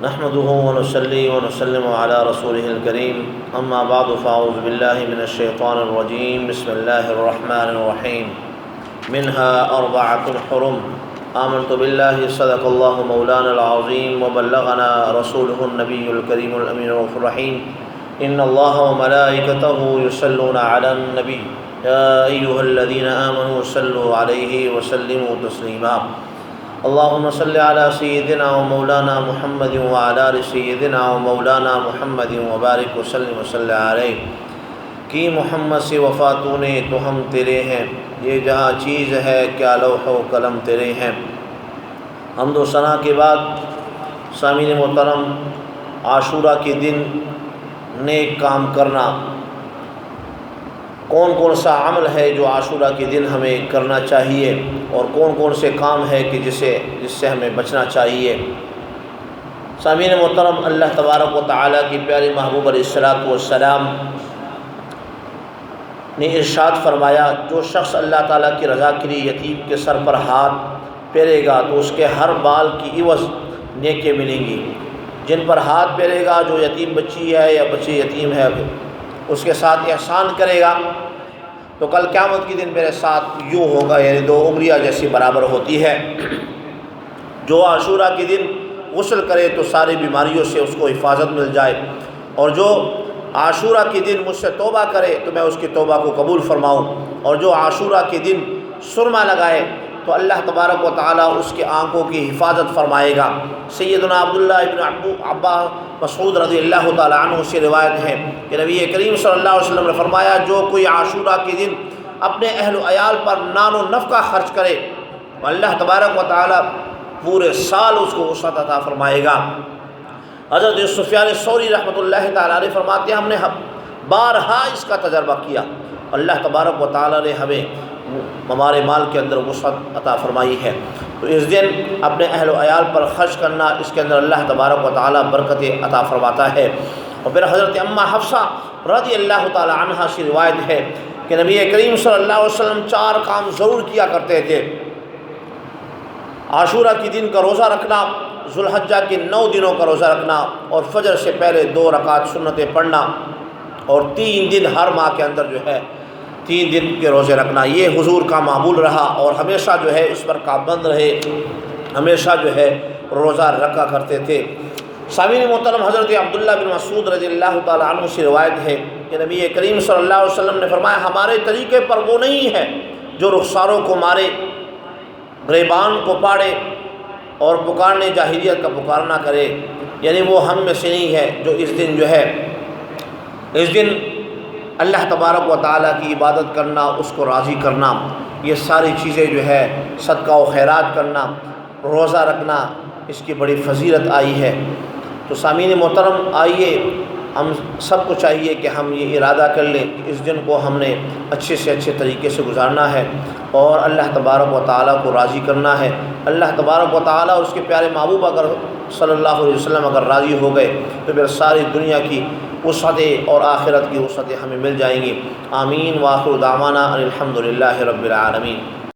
نحمده ونصلي ونسلم على رسوله الكريم اما بعد فاعوذ بالله من الشيطان الرجيم بسم الله الرحمن الرحيم منها أربعة حرم آمنت بالله صدق الله مولانا العظيم وبلغنا رسوله النبي الكريم الأمين الرحيم إن الله وملائكته يصلون على النبي يا أيها الذين آمنوا صلوا عليه وسلموا تسليما اللهم صل على سيدنا ومولانا محمد وعلى آل سيدنا ومولانا محمد وبارك وسلم وصل عليه کہ محمد سے وفا تو نے تو ہم تیرے ہیں، یہ جہاں چیز ہے کیا لوح و قلم تیرے ہیں۔ حمد و ثنا کے بعد سامعین محترم، عاشورہ کے دن نیک کام کرنا، کون کون سا عمل ہے جو عاشورہ کے دن ہمیں کرنا چاہیے اور کون کون سے کام ہے کہ جس سے ہمیں بچنا چاہیے۔ سامعین محترم، اللہ تبارک و تعالیٰ کی پیارے محبوب علیہ الصلوۃ والسلام نے ارشاد فرمایا، جو شخص اللہ تعالیٰ کی رضا کے لیے یتیم کے سر پر ہاتھ پھیرے گا تو اس کے ہر بال کی عوض نیکی ملیں گی۔ جن پر ہاتھ پھیرے گا، جو یتیم بچی ہے یا بچی یتیم ہے، اس کے ساتھ احسان کرے گا تو کل قیامت کے دن میرے ساتھ یوں ہوگا، یعنی دو انگلیاں جیسی برابر ہوتی ہے۔ جو عاشورہ کے دن غسل کرے تو ساری بیماریوں سے اس کو حفاظت مل جائے، اور جو عاشورہ کے دن مجھ سے توبہ کرے تو میں اس کی توبہ کو قبول فرماؤں، اور جو عاشورہ کے دن سرما لگائے تو اللہ تبارک و تعالیٰ اس کے آنکھوں کی حفاظت فرمائے گا۔ سیدنا عبداللہ ابن عباس مسعود رضی اللہ تعالیٰ عنہ سے روایت ہے کہ نبی کریم صلی اللہ علیہ وسلم نے فرمایا، جو کوئی عاشورہ کے دن اپنے اہل و عیال پر نان و نفقہ خرچ کرے تو اللہ تبارک و تعالیٰ پورے سال اس کو وسعت عطا فرمائے گا۔ حضرت سفیان ثوری رحمۃ اللہ تعالیٰ علیہ فرماتے ہیں، ہم نے بارہا اس کا تجربہ کیا، اللہ تبارک و تعالیٰ نے ہمیں ہمارے مال کے اندر وسعت عطا فرمائی ہے۔ تو اس دن اپنے اہل و عیال پر خرچ کرنا، اس کے اندر اللہ تبارک و تعالیٰ برکتیں عطا فرماتا ہے۔ اور پھر حضرت اماں حفصہ رضی اللہ تعالیٰ عنہا سے روایت ہے کہ نبی کریم صلی اللہ علیہ وسلم 4 کام ضرور کیا کرتے تھے: عاشورہ کے دن کا روزہ رکھنا، ذوالحجہ کے 9 دنوں کا روزہ رکھنا، اور فجر سے پہلے 2 رکعت سنتیں پڑھنا، اور 3 دن ہر ماہ کے اندر جو ہے 3 دن کے روزے رکھنا۔ یہ حضور کا معمول رہا اور ہمیشہ جو ہے اس پر پابند رہے، ہمیشہ جو ہے روزہ رکھا کرتے تھے۔ سامعین محترم، حضرت عبداللہ بن مسعود رضی اللہ تعالیٰ عنہ سے روایت ہے کہ نبی کریم صلی اللہ علیہ وسلم نے فرمایا، ہمارے طریقے پر وہ نہیں ہے جو رخساروں کو مارے، گریبان کو پاڑے اور پکارنے جاہلیت کا پکارنا کرے، یعنی وہ ہم میں سے نہیں ہے جو اس دن جو ہے اللہ تبارک و تعالیٰ کی عبادت کرنا، اس کو راضی کرنا، یہ ساری چیزیں جو ہے صدقہ و خیرات کرنا، روزہ رکھنا، اس کی بڑی فضیلت آئی ہے۔ تو سامعین محترم، آئیے ہم سب کو چاہیے کہ ہم یہ ارادہ کر لیں کہ اس دن کو ہم نے اچھے سے اچھے طریقے سے گزارنا ہے اور اللہ تبارک و تعالیٰ کو راضی کرنا ہے۔ اللہ تبارک و تعالیٰ اور اس کے پیارے محبوب اگر صلی اللہ علیہ وسلم اگر راضی ہو گئے تو پھر ساری دنیا کی وسعتیں اور آخرت کی وسعتیں ہمیں مل جائیں گی۔ آمین۔ وآخر دعوانا ان الحمد للہ رب العالمین۔